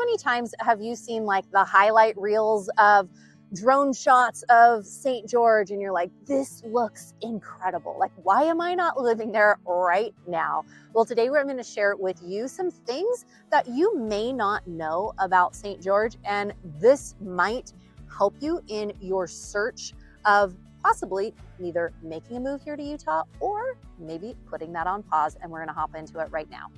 many times have you seen like the highlight reels of drone shots of St. George and you're like, this looks incredible. Like, why am I not living there right now? Well, today we're going to share with you some things that you may not know about St. George, and this might help you in your search of possibly either making a move here to Utah or maybe putting that on pause, and we're going to hop into it right now.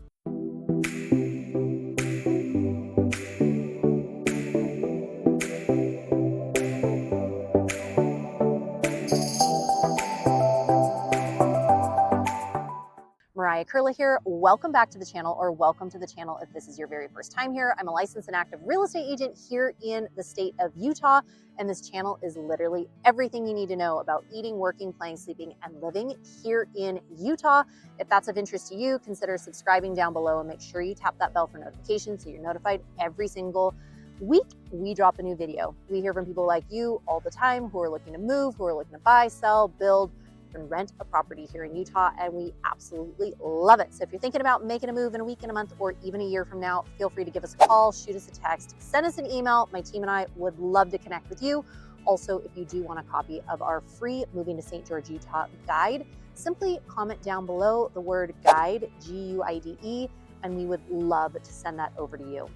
Mariah Koehle here. Welcome back to the channel, or welcome to the channel if this is your very first time here. I'm a licensed and active real estate agent here in the state of Utah, and this channel is literally everything you need to know about eating, working, playing, sleeping, and living here in Utah. If that's of interest to you, consider subscribing down below and make sure you tap that bell for notifications so you're notified every single week we drop a new video. We hear from people like you all the time who are looking to move, who are looking to buy, sell, build, and rent a property here in Utah, and we absolutely love it. So if you're thinking about making a move in a week, in a month, or even a year from now, feel free to give us a call, shoot us a text, send us an email. My team and I would love to connect with you. Also, if you do want a copy of our free Moving to St. George, Utah guide, simply comment down below the word guide, G-U-I-D-E, and we would love to send that over to you.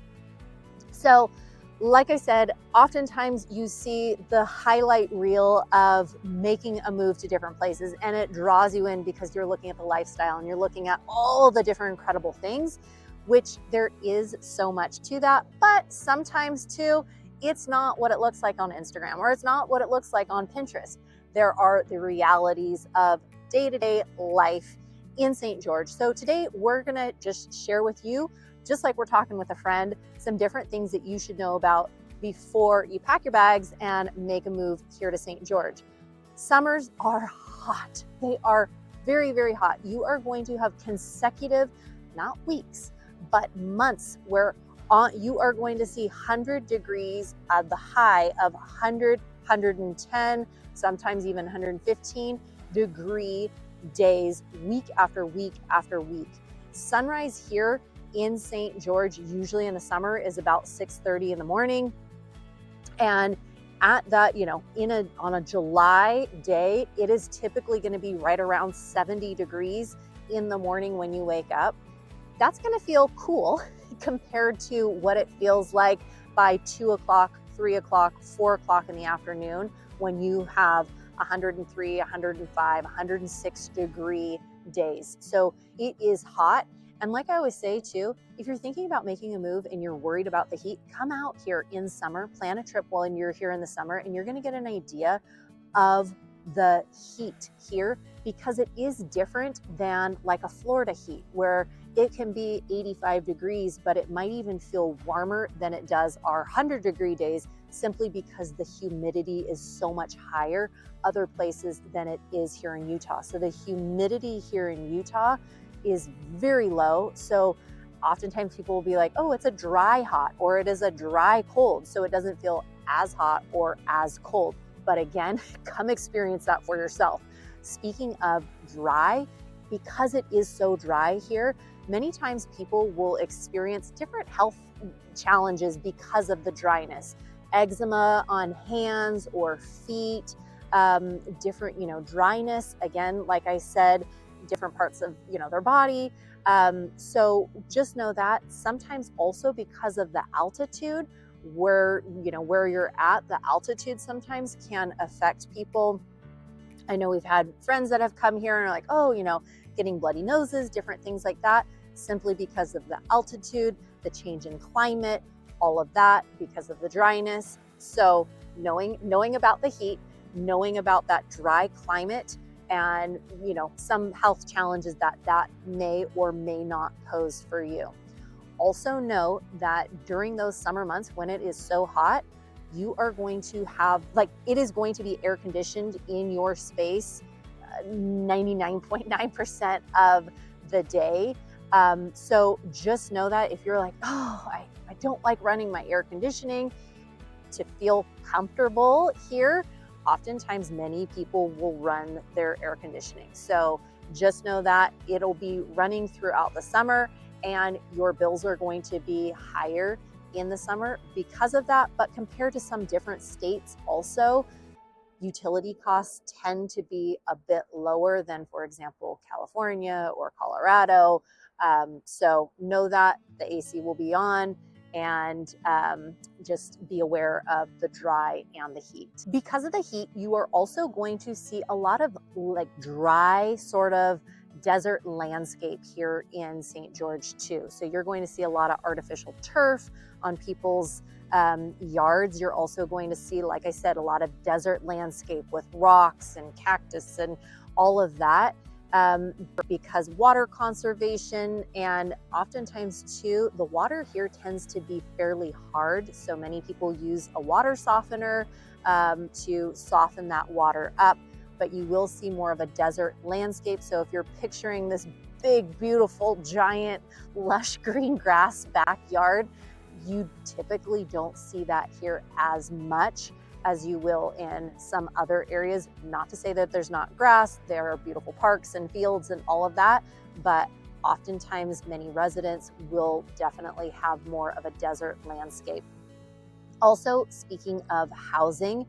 So, like I said, oftentimes you see the highlight reel of making a move to different places, and it draws you in because you're looking at the lifestyle and you're looking at all the different incredible things, which there is so much to that. But sometimes too, it's not what it looks like on Instagram, or it's not what it looks like on Pinterest. There are the realities of day-to-day life in St. George. So today we're gonna just share with you, just like we're talking with a friend, some different things that you should know about before you pack your bags and make a move here to St. George. Summers are hot. They are very, very hot. You are going to have consecutive, not weeks, but months where you are going to see 100 degrees at the high of 100, 110, sometimes even 115 degree days, week after week after week. Sunrise here in St. George, usually in the summer, is about 6:30 in the morning. And at that, on a July day, it is typically going to be right around 70 degrees in the morning when you wake up. That's going to feel cool compared to what it feels like by 2 o'clock, 3 o'clock, 4 o'clock in the afternoon when you have 103, 105, 106 degree days. So it is hot. And like I always say too, if you're thinking about making a move and you're worried about the heat, come out here in summer, plan a trip while you're here in the summer, and you're going to get an idea of the heat here, because it is different than like a Florida heat where it can be 85 degrees, but it might even feel warmer than it does our 100 degree days, simply because the humidity is so much higher other places than it is here in Utah. So the humidity here in Utah is very low. So oftentimes people will be like, oh, it's a dry hot, or it is a dry cold. So it doesn't feel as hot or as cold. But again, come experience that for yourself. Speaking of dry, because it is so dry here, many times people will experience different health challenges because of the dryness. Eczema on hands or feet, different, dryness. Again, like I said, different parts of their body. So just know that sometimes also because of the altitude where you're at, the altitude sometimes can affect people. I know we've had friends that have come here and are like, oh, getting bloody noses, different things like that, simply because of the altitude, the change in climate, all of that because of the dryness. So knowing about the heat, knowing about that dry climate, and some health challenges that may or may not pose for you. Also know that during those summer months when it is so hot, you are going to have, it is going to be air conditioned in your space 99.9% of the day. So just know that if you're like, oh, I don't like running my air conditioning, to feel comfortable here, oftentimes many people will run their air conditioning. So just know that it'll be running throughout the summer, and your bills are going to be higher in the summer because of that. But compared to some different states also, utility costs tend to be a bit lower than, for example, California or Colorado. So know that the AC will be on, and just be aware of the dry and the heat. Because of the heat, you are also going to see a lot of like dry sort of desert landscape here in St. George too. So you're going to see a lot of artificial turf on people's yards. You're also going to see, like I said, a lot of desert landscape with rocks and cactus and all of that, because water conservation, and oftentimes too, the water here tends to be fairly hard. So many people use a water softener to soften that water up, but you will see more of a desert landscape. So if you're picturing this big, beautiful, giant, lush green grass backyard, you typically don't see that here as much as you will in some other areas. Not to say that there's not grass, there are beautiful parks and fields and all of that, but oftentimes many residents will definitely have more of a desert landscape. Also, speaking of housing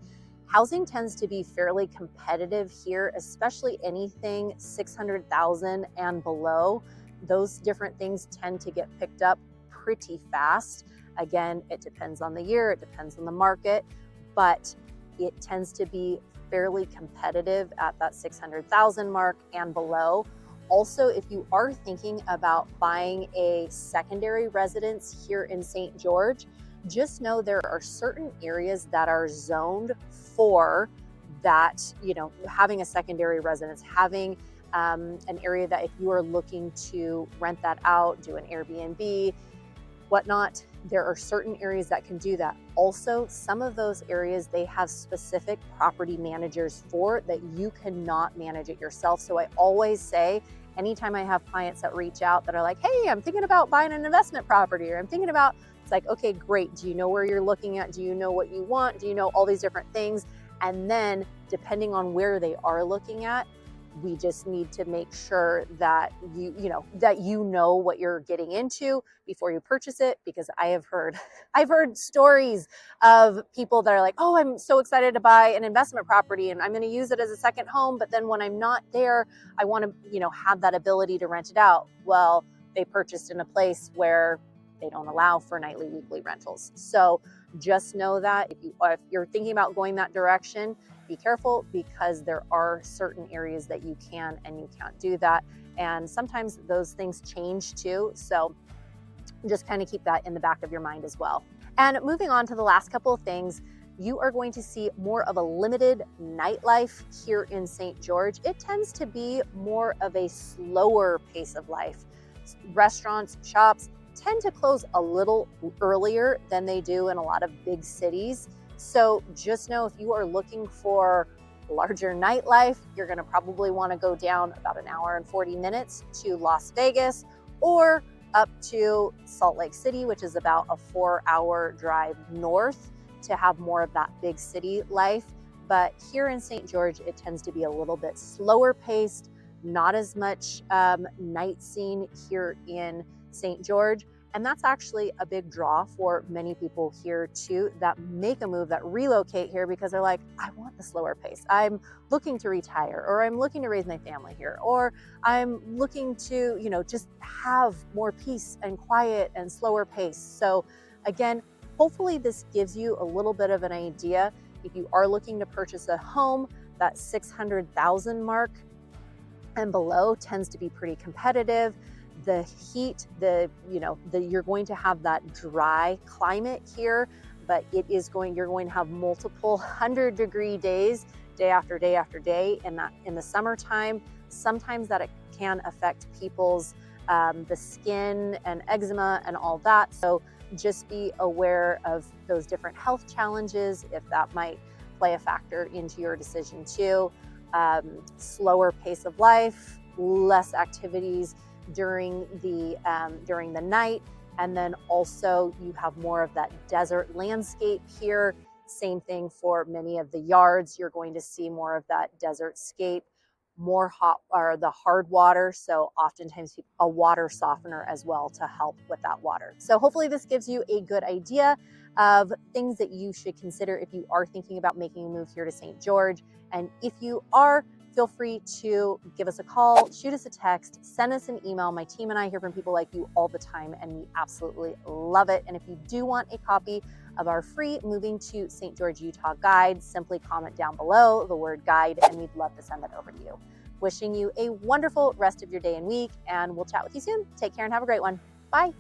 tends to be fairly competitive here, especially anything 600,000 and below. Those different things tend to get picked up pretty fast. Again, it depends on the year, it depends on the market, but it tends to be fairly competitive at that 600,000 mark and below. Also, if you are thinking about buying a secondary residence here in St. George, just know there are certain areas that are zoned for that, having a secondary residence, having an area that if you are looking to rent that out, do an Airbnb, whatnot, there are certain areas that can do that. Also, some of those areas, they have specific property managers for that. You cannot manage it yourself. So I always say, anytime I have clients that reach out that are like, hey, I'm thinking about buying an investment property, or I'm thinking about, it's like, okay, great. Do you know where you're looking at? Do you know what you want? Do you know all these different things? And then depending on where they are looking at, we just need to make sure that you know what you're getting into before you purchase it, because I've heard stories of people that are like, oh, I'm so excited to buy an investment property and I'm going to use it as a second home, but then when I'm not there, I want to have that ability to rent it out. Well, they purchased in a place where they don't allow for nightly, weekly rentals. So just know that if you're thinking about going that direction, be careful, because there are certain areas that you can and you can't do that. And sometimes those things change too. So just kind of keep that in the back of your mind as well. And moving on to the last couple of things, you are going to see more of a limited nightlife here in St. George. It tends to be more of a slower pace of life. Restaurants, shops tend to close a little earlier than they do in a lot of big cities. So just know, if you are looking for larger nightlife, you're going to probably want to go down about an hour and 40 minutes to Las Vegas, or up to Salt Lake City, which is about a 4-hour drive north, to have more of that big city life. But here in St. George, it tends to be a little bit slower paced, not as much night scene here in St. George. And that's actually a big draw for many people here too, that make a move, that relocate here because they're like, I want the slower pace. I'm looking to retire, or I'm looking to raise my family here, or I'm looking to, just have more peace and quiet and slower pace. So again, hopefully this gives you a little bit of an idea. If you are looking to purchase a home, that 600,000 mark and below tends to be pretty competitive. The heat, you're going to have that dry climate here, but you're going to have multiple 100-degree days, day after day after day. In the summertime, sometimes that it can affect people's the skin and eczema and all that. So just be aware of those different health challenges, if that might play a factor into your decision too. Slower pace of life, less activities during the night, and then also you have more of that desert landscape here. Same thing for many of the yards. You're going to see more of that desert scape more hot or the hard water. So oftentimes a water softener as well to help with that water. So hopefully this gives you a good idea of things that you should consider if you are thinking about making a move here to St. George. And if you are, feel free to give us a call, shoot us a text, send us an email. My team and I hear from people like you all the time, and we absolutely love it. And if you do want a copy of our free Moving to St. George, Utah guide, simply comment down below the word guide, and we'd love to send that over to you. Wishing you a wonderful rest of your day and week, and we'll chat with you soon. Take care and have a great one. Bye.